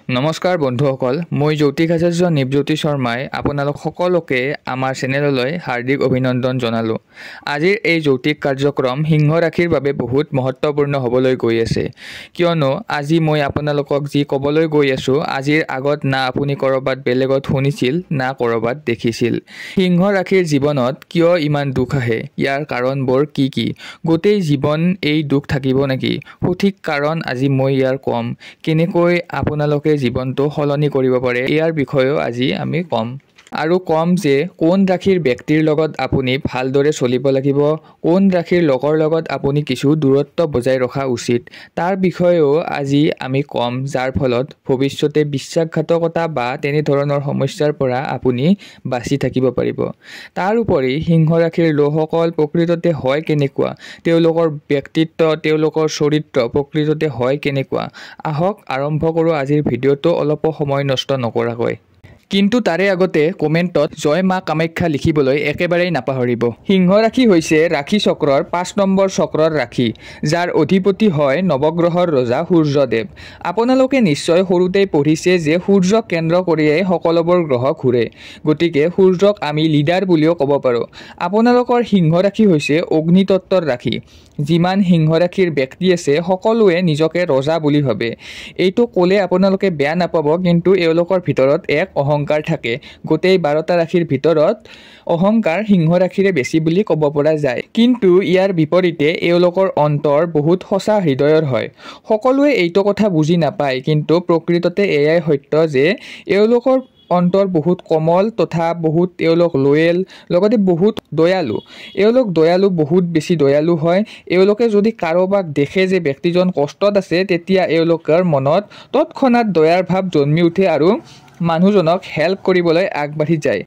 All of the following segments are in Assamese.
নমস্কাৰ বন্ধুসকল, মই জ্যোতিষ আচাৰ্য নিপজ্যোতি শৰ্মাই আপোনালোক সকলোকে আমাৰ চেনেললৈ হাৰ্দিক অভিনন্দন জনালোঁ। আজিৰ এই জ্যোতিষ কাৰ্যক্ৰম সিংহ ৰাশিৰ বাবে বহুত মহত্বপূৰ্ণ হ'বলৈ গৈ আছে, কিয়নো আজি মই আপোনালোকক যি ক'বলৈ গৈ আছোঁ আজিৰ আগত না আপুনি ক'ৰবাত বেলেগত শুনিছিল না ক'ৰবাত দেখিছিল। সিংহ ৰাশিৰ জীৱনত কিয় ইমান দুখ আহে, ইয়াৰ কাৰণবোৰ কি কি, গোটেই জীৱন এই দুখ থাকিব নেকি, সঠিক কাৰণ আজি মই ইয়াৰ ক'ম। কেনেকৈ আপোনালোকে জীৱনটো সলনি কৰিব পাৰে ইয়াৰ বিষয়েও আজি আমি ক'ম। আৰু ক'ম যে কোন ৰাশিৰ ব্যক্তিৰ লগত আপুনি ভালদৰে চলিব লাগিব, কোন ৰাশিৰ লোকৰ লগত আপুনি কিছু দূৰত্ব বজাই ৰখা উচিত, তাৰ বিষয়েও আজি আমি ক'ম, যাৰ ফলত ভৱিষ্যতে বিশ্বাসঘাতকতা বা তেনেধৰণৰ সমস্যাৰ পৰা আপুনি বাচি থাকিব পাৰিব। তাৰ উপৰি সিংহ ৰাশিৰ লোকসকল প্ৰকৃততে হয় কেনেকুৱা, তেওঁলোকৰ ব্যক্তিত্ব, তেওঁলোকৰ চৰিত্ৰ প্ৰকৃততে হয় কেনেকুৱা, আহক আৰম্ভ কৰোঁ আজিৰ ভিডিঅ'টো অলপো সময় নষ্ট নকৰাকৈ। কিন্তু তাৰে আগতে কমেণ্টত জয় মা কামাখ্যা লিখিবলৈ একেবাৰেই নাপাহৰিব। সিংহ ৰাশি হৈছে ৰাশি চক্ৰৰ 5 নম্বৰ চক্ৰৰ ৰাশি, যাৰ অধিপতি হয় নৱগ্ৰহৰ ৰজা সূৰ্যদেৱ। আপোনালোকে নিশ্চয় সৰুতেই পঢ়িছে যে সূৰ্যক কেন্দ্ৰ কৰিয়েই সকলোবোৰ গ্ৰহ ঘূৰে, গতিকে সূৰ্যক আমি লিডাৰ বুলিও ক'ব পাৰোঁ। আপোনালোকৰ সিংহ ৰাশি হৈছে অগ্নিতত্ত্বৰ ৰাশি। যিমান সিংহ ৰাশিৰ ব্যক্তি আছে সকলোৱে নিজকে ৰজা বুলি ভাবে। এইটো ক'লে আপোনালোকে বেয়া নাপাব, কিন্তু এওঁলোকৰ ভিতৰত এক অহংকাৰ থাকে। গোটেই 12টা ৰাশিৰ ভিতৰত অহংকাৰ সিংহ ৰাশিৰে বেছি বুলি ক'ব পৰা যায়। কিন্তু ইয়াৰ বিপৰীতে এওঁলোকৰ অন্তৰ বহুত সঁচা হৃদয়ৰ হয়। সকলোৱে এইটো কথা বুজি নাপায়, কিন্তু প্ৰকৃততে এয়াই সত্য যে এওঁলোকৰ অন্তৰ বহুত কোমল তথা বহুত এওঁলোক লয়েল, লগতে বহুত দয়ালু। এওঁলোক দয়ালু, বহুত বেছি দয়ালু হয়। এওঁলোকে যদি কাৰোবাক দেখে যে ব্যক্তিজন কষ্টত আছে, তেতিয়া এওঁলোকৰ মনত তৎক্ষণাত দয়াৰ ভাৱ জন্মি উঠে আৰু মানুহজনক হেল্প কৰিবলৈ আগবাঢ়ি যায়।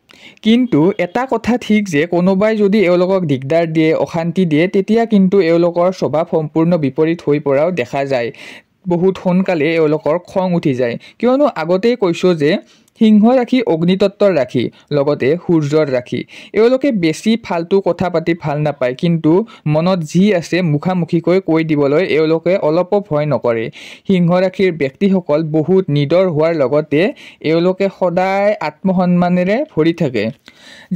কিন্তু এটা কথা ঠিক যে কোনোবাই যদি এওঁলোকক দিগদাৰ দিয়ে, অশান্তি দিয়ে, তেতিয়া কিন্তু এওঁলোকৰ স্বভাৱ সম্পূৰ্ণ বিপৰীত হৈ পৰাও দেখা যায়। বহুত সোনকালে এওঁলোকৰ খং উঠি যায়, কিয়নো আগতেই কৈছোঁ যে সিংহ ৰাশি অগ্নিতত্ত্বৰ ৰাশি, লগতে সূৰ্যৰ ৰাশি। এওঁলোকে বেছি ফাল্টু কথা পাতি ভাল নাপায়, কিন্তু মনত যি আছে মুখামুখিকৈ কৈ দিবলৈ এওঁলোকে অলপো ভয় নকৰে। সিংহ ৰাশিৰ ব্যক্তিসকল বহুত নিডৰ হোৱাৰ লগতে এওঁলোকে সদায় আত্মসন্মানেৰে ভৰি থাকে।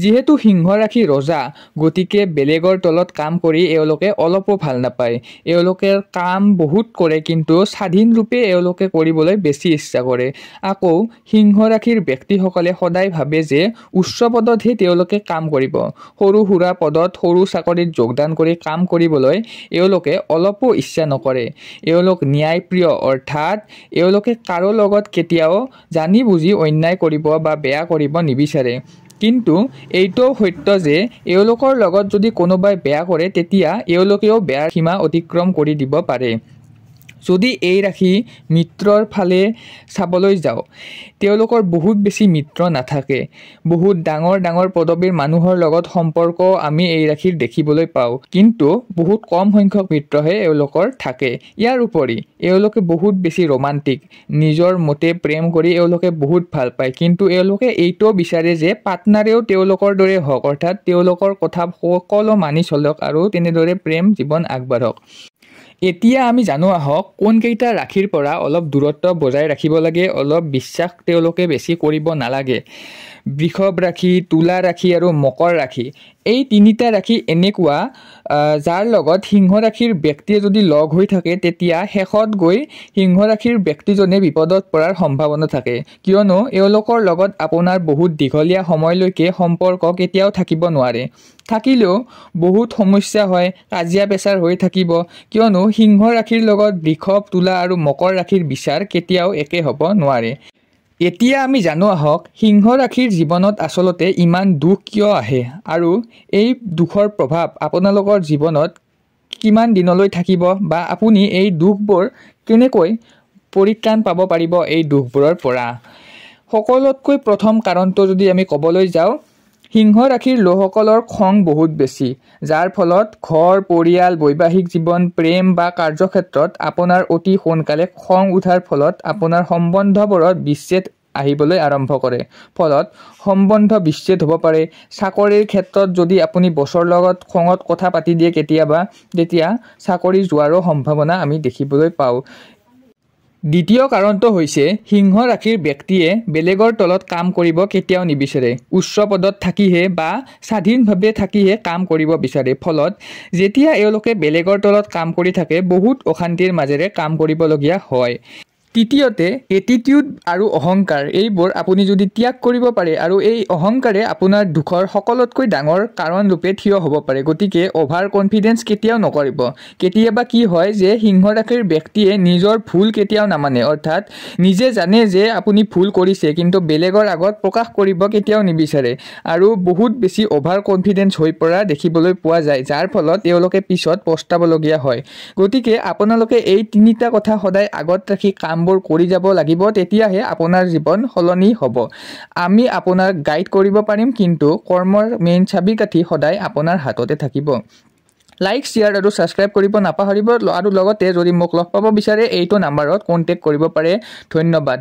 যিহেতু সিংহ ৰাশি ৰজা, গতিকে বেলেগৰ তলত কাম কৰি এওঁলোকে অলপো ভাল নাপায়। এওঁলোকে কাম বহুত কৰে, কিন্তু স্বাধীনৰূপে এওঁলোকে কৰিবলৈ বেছি ইচ্ছা কৰে। আকৌ সিংহ ৰাশিৰ ব্যক্তিসকলে সদায় ভাবে যে উচ্চ পদতহে তেওঁলোকে কাম কৰিব। সৰু সুৰা পদত, সৰু চাকৰিত যোগদান কৰি কাম কৰিবলৈ এওঁলোকে অলপো ইচ্ছা নকৰে। এওঁলোক ন্যায়প্ৰিয়, অৰ্থাৎ এওঁলোকে কাৰো লগত কেতিয়াও জানি বুজি অন্যায় কৰিব বা বেয়া কৰিব নিবিচাৰে। কিন্তু এইটোও সত্য যে এওঁলোকৰ লগত যদি কোনোবাই বেয়া কৰে, তেতিয়া এওঁলোকেও বেয়াৰ সীমা অতিক্ৰম কৰি দিব পাৰে। যদি এই ৰাশি মিত্ৰৰ ফালে চাবলৈ যাওঁ, তেওঁলোকৰ বহুত বেছি মিত্ৰ নাথাকে। বহুত ডাঙৰ ডাঙৰ পদবীৰ মানুহৰ লগত সম্পৰ্ক আমি এই ৰাশিৰ দেখিবলৈ পাওঁ, কিন্তু বহুত কম সংখ্যক মিত্ৰহে এওঁলোকৰ থাকে। ইয়াৰ উপৰি এওঁলোকে বহুত বেছি ৰোমান্টিক। নিজৰ মতে প্ৰেম কৰি এওঁলোকে বহুত ভাল পায়, কিন্তু এওঁলোকে এইটোও বিচাৰে যে পাৰ্টনাৰেও তেওঁলোকৰ দৰে হওক, অৰ্থাৎ তেওঁলোকৰ কথা সকলো মানি চলক আৰু তেনেদৰে প্ৰেম জীৱন আগবাঢ়ক। এতিয়া আমি জানো আহক কোনকেইটা ৰাশিৰ পৰা অলপ দূৰত্ব বজাই ৰাখিব লাগে, অলপ বিশ্বাস তেওঁলোকে বেছি কৰিব নালাগে। বৃষভ ৰাশি, তুলা ৰাশি আৰু মকৰ ৰাশি। এই তিনিটা ৰাশি এনেকুৱা যাৰ লগত সিংহ ৰাশিৰ ব্যক্তিয়ে যদি লগ হৈ থাকে, তেতিয়া শেষত গৈ সিংহ ৰাশিৰ ব্যক্তিজনে বিপদত পৰাৰ সম্ভাৱনা থাকে, কিয়নো এওঁলোকৰ লগত আপোনাৰ বহুত দীঘলীয়া সময়লৈকে সম্পৰ্ক কেতিয়াও থাকিব নোৱাৰে। থাকিলেও বহুত সমস্যা হয়, কাজিয়া পেচাৰ হৈ থাকিব, কিয়নো সিংহ ৰাশিৰ লগত বৃষভ, তুলা আৰু মকৰ ৰাশিৰ বিচাৰ কেতিয়াও একে হ'ব নোৱাৰে। এতিয়া আমি জানো আহক সিংহ ৰাশিৰ জীৱনত আচলতে ইমান দুখ কিয় আহে, আৰু এই দুখৰ প্ৰভাৱ আপোনালোকৰ জীৱনত কিমান দিনলৈ থাকিব, বা আপুনি এই দুখবোৰ কেনেকৈ পৰিত্ৰাণ পাব পাৰিব এই দুখবোৰৰ পৰা। সকলোতকৈ প্ৰথম কাৰণটো যদি আমি ক'বলৈ যাওঁ, সিংহ ৰাশিৰ লোকসকলৰ খং বহুত বেছি, যাৰ ফলত ঘৰ, পৰিয়াল, বৈবাহিক জীৱন, প্ৰেম বা কাৰ্যক্ষেত্ৰত আপোনাৰ অতি সোনকালে খং উঠাৰ ফলত আপোনাৰ সম্বন্ধবোৰত বিচ্ছেদ আহিবলৈ আৰম্ভ কৰে। ফলত সম্বন্ধ বিচ্ছেদ হ'ব পাৰে। চাকৰিৰ ক্ষেত্ৰত যদি আপুনি বছৰ লগত খঙত কথা পাতি দিয়ে কেতিয়াবা, তেতিয়া চাকৰি যোৱাৰো সম্ভাৱনা আমি দেখিবলৈ পাওঁ। দ্বিতীয় কাৰণটো হৈছে সিংহ ৰাশিৰ ব্যক্তিয়ে বেলেগৰ তলত কাম কৰিব কেতিয়াও নিবিচাৰে। উচ্চ পদত থাকিহে বা স্বাধীনভাৱে থাকিহে কাম কৰিব বিচাৰে। ফলত যেতিয়া এওঁলোকে বেলেগৰ তলত কাম কৰি থাকে বহুত অশান্তিৰ মাজেৰে কাম কৰিবলগীয়া হয়। তৃতীয়তে এটিটিউড আৰু অহংকাৰ এইবোৰ আপুনি যদি ত্যাগ কৰিব পাৰে আৰু এই অহংকাৰে আপোনাৰ দুখৰ সকলোতকৈ ডাঙৰ কাৰণ ৰূপে থিয় হ'ব পাৰে। গতিকে অভাৰ কনফিডেন্স কেতিয়াও নকৰিব। কেতিয়াবা কি হয় যে সিংহ ৰাশিৰ ব্যক্তিয়ে নিজৰ ভুল কেতিয়াও নামানে, অৰ্থাৎ নিজে জানে যে আপুনি ভুল কৰিছে কিন্তু বেলেগৰ আগত প্ৰকাশ কৰিব কেতিয়াও নিবিচাৰে আৰু বহুত বেছি অভাৰ কনফিডেন্স হৈ পৰা দেখিবলৈ পোৱা যায়, যাৰ ফলত তেওঁলোকে পিছত পস্তাবলগীয়া হয়। গতিকে আপোনালোকে এই তিনিটা কথা সদায় আগত ৰাখি কামবোৰ কৰি যাব লাগিব, তেতিয়াহে আপোনাৰ জীৱন সলনি হ'ব। আমি আপোনাক গাইড কৰিব পাৰিম, কিন্তু কৰ্মৰ মেইন চাবিকাঠি সদায় আপোনাৰ হাততে থাকিব। লাইক, শ্বেয়াৰ আৰু ছাবস্ক্ৰাইব কৰিব নাপাহৰিব আৰু লগতে যদি মোক লগ পাব বিচাৰে এইটো নাম্বাৰত কণ্টেক্ট কৰিব পাৰে। ধন্যবাদ।